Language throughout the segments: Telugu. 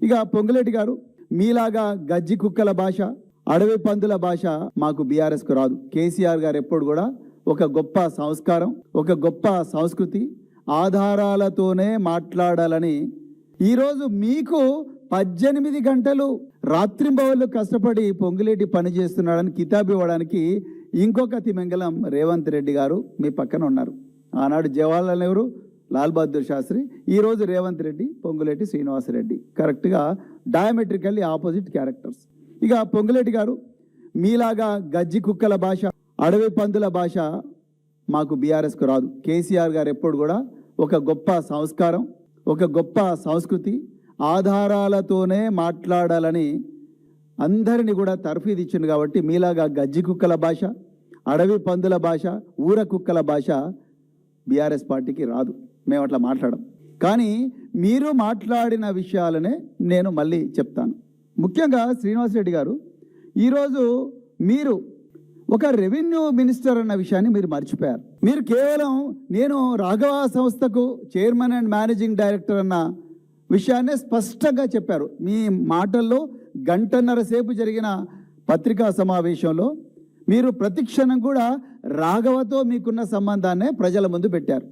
ఇక పొంగులేటి గారు మీలాగా గజ్జి కుక్కల భాష, అడవి పందుల భాష మాకు బీఆర్ఎస్కు రాదు. కేసీఆర్ గారు ఎప్పుడు కూడా ఒక గొప్ప సంస్కారం, ఒక గొప్ప సంస్కృతి ఆధారాలతోనే మాట్లాడాలని ఈరోజు మీకు 18 గంటలు రాత్రింబవళ్ళు కష్టపడి పొంగులేటి పని చేస్తున్నాడని కితాబు ఇవ్వడానికి ఇంకొక తిమింగలం రేవంత్ రెడ్డి గారు మీ పక్కన ఉన్నారు. ఆనాడు జవహర్లాల్ నెహ్రూ, లాల్ బహదూర్ శాస్త్రి, ఈరోజు రేవంత్ రెడ్డి, పొంగులేటి శ్రీనివాసరెడ్డి, కరెక్ట్గా డయామెట్రికల్లీ ఆపోజిట్ క్యారెక్టర్స్. ఇక పొంగులేటి గారు మీలాగా గజ్జి కుక్కల భాష, అడవి పందుల భాష మాకు బీఆర్ఎస్కు రాదు. కేసీఆర్ గారు ఎప్పుడు కూడా ఒక గొప్ప సంస్కారం, ఒక గొప్ప సంస్కృతి ఆధారాలతోనే మాట్లాడాలని అందరినీ కూడా తర్ఫీదు ఇచ్చింది. కాబట్టి మీలాగా గజ్జి కుక్కల భాష, అడవి పందుల భాష, ఊర కుక్కల భాష బీఆర్ఎస్ పార్టీకి రాదు. మేము అట్లా మాట్లాడం. కానీ మీరు మాట్లాడిన విషయాలనే నేను మళ్ళీ చెప్తాను. ముఖ్యంగా శ్రీనివాసరెడ్డి గారు, ఈరోజు మీరు ఒక రెవెన్యూ మినిస్టర్ అన్న విషయాన్ని మీరు మర్చిపోయారు. మీరు కేవలం నేను రాఘవ సంస్థకు చైర్మన్ అండ్ మేనేజింగ్ డైరెక్టర్ అన్న విషయాన్నే స్పష్టంగా చెప్పారు. మీ మాటల్లో గంటన్నర సేపు జరిగిన పత్రికా సమావేశంలో మీరు ప్రతిక్షణం కూడా రాఘవతో మీకున్న సంబంధాన్నే ప్రజల ముందు పెట్టారు.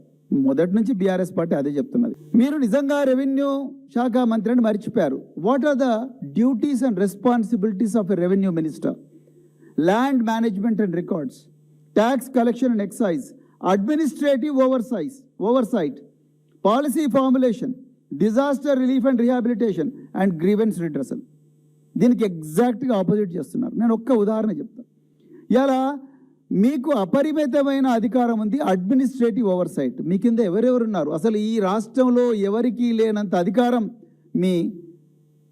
మొదటి నుంచి బీఆర్ఎస్ పార్టీ అదే చెప్తున్నది. మీరు నిజంగా రెవెన్యూ శాఖ మంత్రిని మర్చిపోయారు. What are the duties and responsibilities of a revenue minister? Land management and records, tax collection and excise, administrative oversight, policy formulation, disaster relief and rehabilitation and grievance redressal. దీనికి ఎగ్జాక్ట్గా ఆపోజిట్ చేస్తున్నారు. నేను ఒక్క ఉదాహరణ చెప్తాను. ఇలా మీకు అపరిమితమైన అధికారం ఉంది, అడ్మినిస్ట్రేటివ్ ఓవర్సైట్. మీ కింద ఎవరెవరున్నారు? అసలు ఈ రాష్ట్రంలో ఎవరికీ లేనంత అధికారం మీ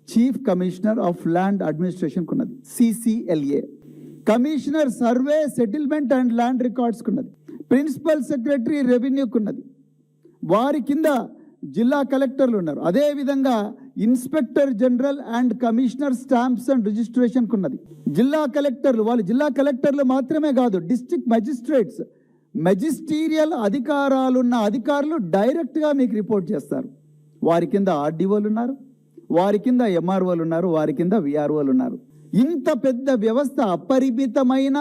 చీఫ్ కమిషనర్ ఆఫ్ ల్యాండ్ అడ్మినిస్ట్రేషన్కు ఉన్నది, CCLA. Commissioner survey, settlement and land రికార్డ్స్కు ఉన్నది. ప్రిన్సిపల్ సెక్రటరీ రెవెన్యూకు ఉన్నది. వారి కింద జిల్లా కలెక్టర్లు ఉన్నారు. అదేవిధంగా inspector general and commissioner stamps and రిజిస్ట్రేషన్కు ఉన్నది. జిల్లా కలెక్టర్లు, వాళ్ళు జిల్లా కలెక్టర్లు మాత్రమే కాదు, డిస్ట్రిక్ట్ మెజిస్ట్రేట్స్, మెజిస్టీరియల్ అధికారాలున్న అధికారులు డైరెక్ట్గా మీకు రిపోర్ట్ చేస్తారు. వారి కింద ఆర్డీఓలు ఉన్నారు, వారి కింద MROలు ఉన్నారు, వారి కింద VROలు ఉన్నారు. ఇంత పెద్ద వ్యవస్థ, అపరిమితమైన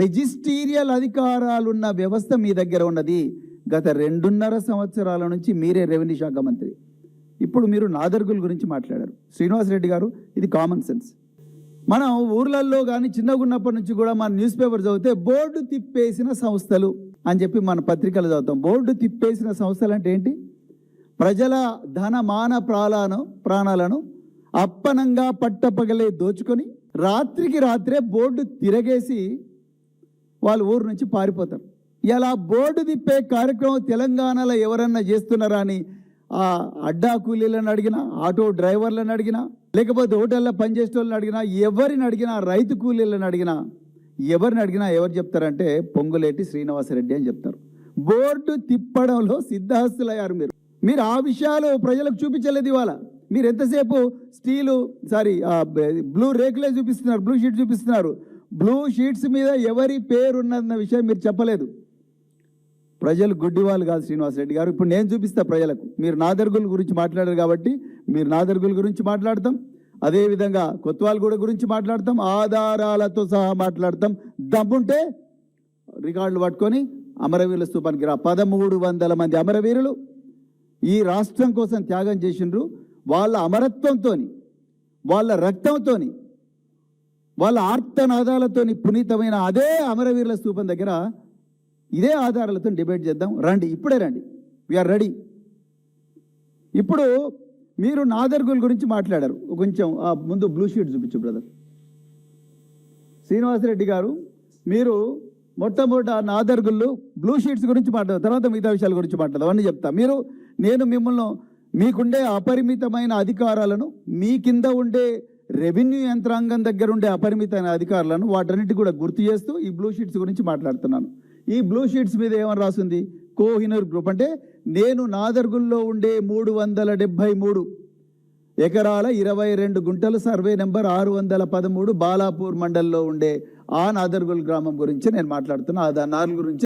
మెజిస్టీరియల్ అధికారాలున్న వ్యవస్థ మీ దగ్గర ఉన్నది. గత 2.5 సంవత్సరాల నుంచి మీరే రెవెన్యూ శాఖ మంత్రి. ఇప్పుడు మీరు నాదర్గుల గురించి మాట్లాడారు. శ్రీనివాసరెడ్డి గారు, ఇది కామన్ సెన్స్. మనం ఊర్లలో కానీ చిన్నగా ఉన్నప్పటి నుంచి కూడా మన న్యూస్ పేపర్ చదివితే బోర్డు తిప్పేసిన సంస్థలు అని చెప్పి మన పత్రికలు చదువుతాం. బోర్డు తిప్పేసిన సంస్థలు అంటే ఏంటి? ప్రజల ధన మాన ప్రాణాలను అప్పనంగా పట్టపగలే దోచుకొని రాత్రికి రాత్రే బోర్డు తిరగేసి వాళ్ళు ఊరు నుంచి పారిపోతారు. ఇలా బోర్డు తిప్పే కార్యక్రమం తెలంగాణలో ఎవరన్నా చేస్తున్నారా అని ఆ అడ్డా కూలీలను అడిగినా, ఆటో డ్రైవర్లను అడిగినా, లేకపోతే హోటల్లో పనిచేసే వాళ్ళని అడిగినా, ఎవరిని అడిగినా, రైతు కూలీలను అడిగినా, ఎవరిని అడిగినా ఎవరు చెప్తారంటే పొంగులేటి శ్రీనివాసరెడ్డి అని చెప్తారు. బోర్డు తిప్పడంలో సిద్ధహస్తులయ్యారు మీరు ఆ విషయాలు ప్రజలకు చూపించలేదు. ఇవాళ మీరు ఎంతసేపు బ్లూ రేకులే చూపిస్తున్నారు, బ్లూ షీట్ చూపిస్తున్నారు. బ్లూ షీట్స్ మీద ఎవరి పేరు ఉన్నదన్న విషయం మీరు చెప్పలేదు. ప్రజలు గుడ్డివాళ్ళు కాదు శ్రీనివాసరెడ్డి గారు. ఇప్పుడు నేను చూపిస్తా ప్రజలకు. మీరు నాదర్గుల గురించి మాట్లాడారు కాబట్టి మీరు నాదర్గుల గురించి మాట్లాడతాం, అదేవిధంగా కొత్వాల్గూడ గురించి మాట్లాడతాం, ఆధారాలతో సహా మాట్లాడతాం. దమ్ముంటే రికార్డులు పట్టుకొని అమరవీరుల స్తూపానికి రా. 1300 మంది అమరవీరులు ఈ రాష్ట్రం కోసం త్యాగం చేసిండ్రు. వాళ్ళ అమరత్వంతో, వాళ్ళ రక్తంతో, వాళ్ళ ఆర్తనాదాలతోని పునీతమైన అదే అమరవీరుల స్తూపం దగ్గర ఇదే ఆధారాలతో డిబేట్ చేద్దాం. రండి, ఇప్పుడే రండి, వీఆర్ రెడీ. ఇప్పుడు మీరు నాదర్గుల గురించి మాట్లాడారు. కొంచెం ముందు బ్లూ షీట్ చూపించు బ్రదర్. శ్రీనివాసరెడ్డి గారు, మీరు మొట్టమొదట నాదర్గుళ్ళు బ్లూ షీట్స్ గురించి మాట్లాడారు, తర్వాత మిగతా విషయాల గురించి మాట్లాడదాం. అవన్నీ చెప్తా. నేను మిమ్మల్ని మీకుండే అపరిమితమైన అధికారాలను, మీ కింద ఉండే రెవెన్యూ యంత్రాంగం దగ్గర ఉండే అపరిమితమైన అధికారులను వాటన్నిటి కూడా గుర్తు చేస్తూ ఈ బ్లూ షీట్స్ గురించి మాట్లాడుతున్నాను. ఈ బ్లూ షీట్స్ మీద ఏమని రాసింది? కోహినూర్ గ్రూప్ అంటే నేను నాదర్గుల్లో ఉండే 373 ఎకరాల 22 గుంటలు, సర్వే నెంబర్ 613, బాలాపూర్ మండల్లో ఉండే ఆ నాదర్గుల్ గ్రామం గురించి నేను మాట్లాడుతున్నా. ఆ నాలుగు గురించి